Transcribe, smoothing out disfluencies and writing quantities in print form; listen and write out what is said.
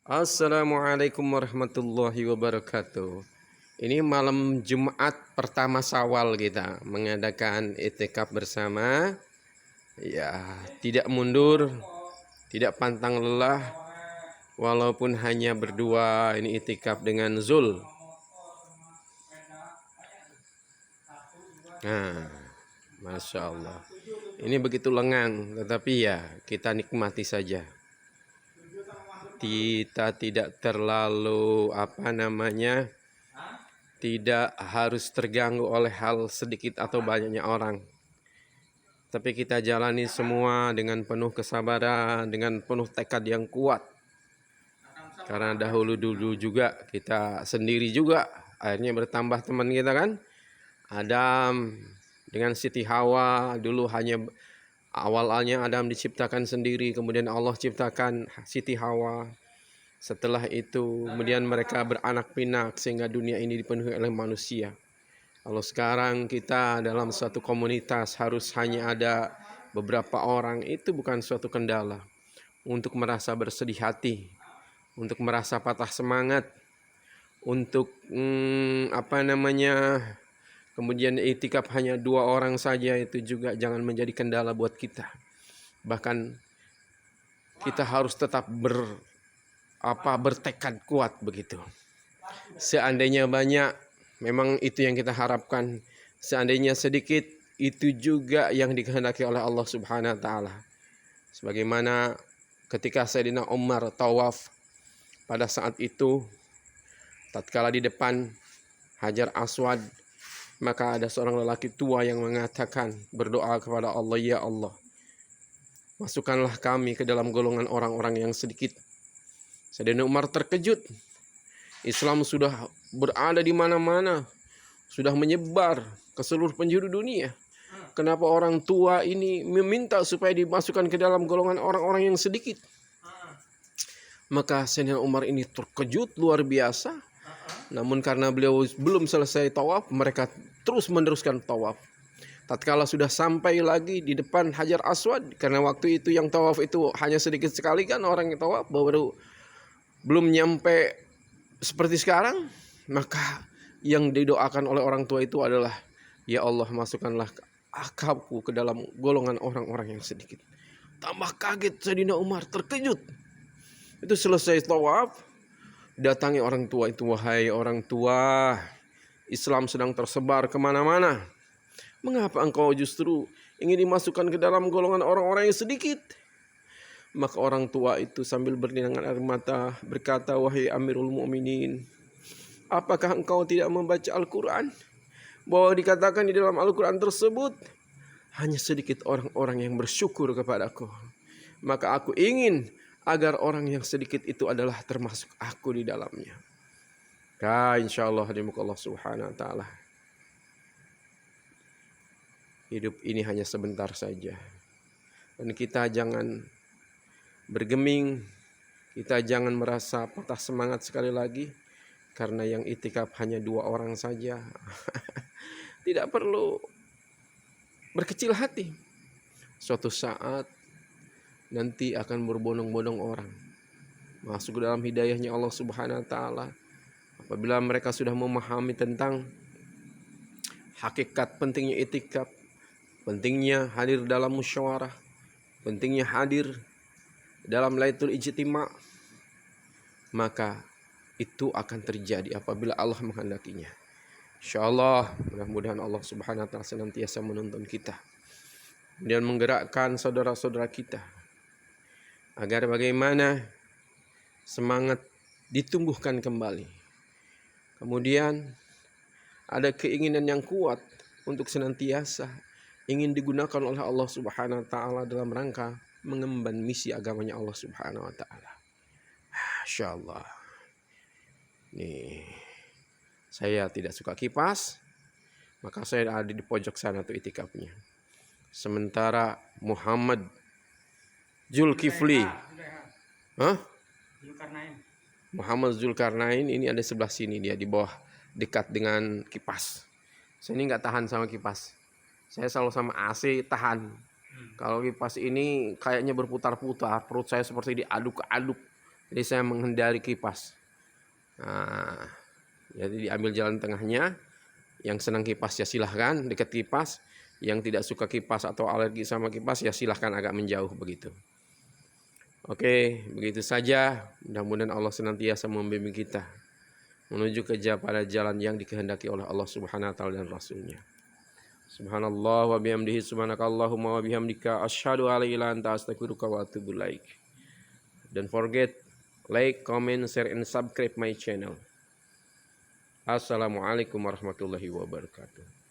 Assalamualaikum warahmatullahi wabarakatuh. Ini malam Jumat pertama Syawal kita mengadakan itikaf bersama. Ya, tidak mundur, tidak pantang lelah, walaupun hanya berdua. Ini itikaf dengan Zul. Nah, Masya Allah. Ini begitu lengang, tetapi ya kita nikmati saja. Kita tidak terlalu tidak harus terganggu oleh hal sedikit atau banyaknya orang. Tapi kita jalani semua dengan penuh kesabaran, dengan penuh tekad yang kuat. Karena dulu juga kita sendiri juga, akhirnya bertambah teman kita kan. Adam dengan Siti Hawa, dulu hanya awalnya Adam diciptakan sendiri, kemudian Allah ciptakan Siti Hawa. Setelah itu kemudian mereka beranak pinak sehingga dunia ini dipenuhi oleh manusia. Kalau sekarang kita dalam suatu komunitas harus hanya ada beberapa orang, itu bukan suatu kendala. Untuk merasa bersedih hati, untuk merasa patah semangat, untuk kemudian itikaf hanya 2 orang saja, itu juga jangan menjadi kendala buat kita. Bahkan kita harus tetap bertekad kuat begitu. Seandainya banyak, memang itu yang kita harapkan. Seandainya sedikit, itu juga yang dikehendaki oleh Allah Subhanahu wa taala. Sebagaimana ketika Sayyidina Umar tawaf, pada saat itu tatkala di depan Hajar Aswad, maka ada seorang lelaki tua yang mengatakan, berdoa kepada Allah, "Ya Allah, masukkanlah kami ke dalam golongan orang-orang yang sedikit." Sayyidina Umar terkejut. Islam sudah berada di mana-mana, sudah menyebar ke seluruh penjuru dunia. Kenapa orang tua ini meminta supaya dimasukkan ke dalam golongan orang-orang yang sedikit? Maka Sayyidina Umar ini terkejut luar biasa. Namun karena beliau belum selesai tawaf, mereka terus meneruskan tawaf. Tatkala sudah sampai lagi di depan Hajar Aswad, karena waktu itu yang tawaf itu hanya sedikit sekali kan orang yang tawaf, baru belum nyampe seperti sekarang. Maka yang didoakan oleh orang tua itu adalah, "Ya Allah, masukkanlah aku ke dalam golongan orang-orang yang sedikit." Tambah kaget Sayyidina Umar, terkejut. Itu selesai tawaf, datangi orang tua itu, "Wahai orang tua, Islam sedang tersebar kemana-mana. Mengapa engkau justru ingin dimasukkan ke dalam golongan orang-orang yang sedikit?" Maka orang tua itu sambil berlinangan air mata berkata, "Wahai Amirul Mukminin, apakah engkau tidak membaca Al-Quran? Bahwa dikatakan di dalam Al-Quran tersebut, hanya sedikit orang-orang yang bersyukur kepadaku. Maka aku ingin agar orang yang sedikit itu adalah termasuk aku di dalamnya." Insya Allah di muka Allah Subhanahu wa taala. Hidup ini hanya sebentar saja. Dan kita jangan bergeming, kita jangan merasa patah semangat sekali lagi karena yang itikaf hanya 2 orang saja. Tidak perlu berkecil hati. Suatu saat nanti akan berbondong-bondong orang masuk ke dalam hidayahnya Allah Subhanahu wa taala. Apabila mereka sudah memahami tentang hakikat pentingnya itikaf, pentingnya hadir dalam musyawarah, pentingnya hadir dalam Lailatul Ijtima', maka itu akan terjadi apabila Allah menghendakinya. Insyaallah, mudah-mudahan Allah Subhanahu wa taala senantiasa menuntun kita dan menggerakkan saudara-saudara kita agar bagaimana semangat ditumbuhkan kembali. Kemudian ada keinginan yang kuat untuk senantiasa ingin digunakan oleh Allah Subhanahu wa taala dalam rangka mengemban misi agamanya Allah Subhanahu wa taala. Insyaallah. Nih, saya tidak suka kipas, maka saya ada di pojok sana tuh itikafnya. Sementara Muhammad Zulkifli, Muhammad Zulkarnain ini ada sebelah sini, dia di bawah dekat dengan kipas. Saya ini nggak tahan sama kipas. Saya selalu sama AC tahan. Kalau kipas ini kayaknya berputar-putar, perut saya seperti diaduk-aduk. Jadi saya menghindari kipas. Nah, jadi diambil jalan tengahnya. Yang senang kipas ya silahkan dekat kipas. Yang tidak suka kipas atau alergi sama kipas ya silahkan agak menjauh begitu. Oke, begitu saja. Mudah-mudahan Allah senantiasa membimbing kita menuju pada jalan yang dikehendaki oleh Allah Subhanahu wa taala dan Rasulnya. Subhanallah wa bihamdihi subhanakallahumma wa bihamdika asyhadu an la ilaha illa anta astaghfiruka wa atubu ilaik. Don't forget like, comment, share and subscribe my channel. Assalamualaikum warahmatullahi wabarakatuh.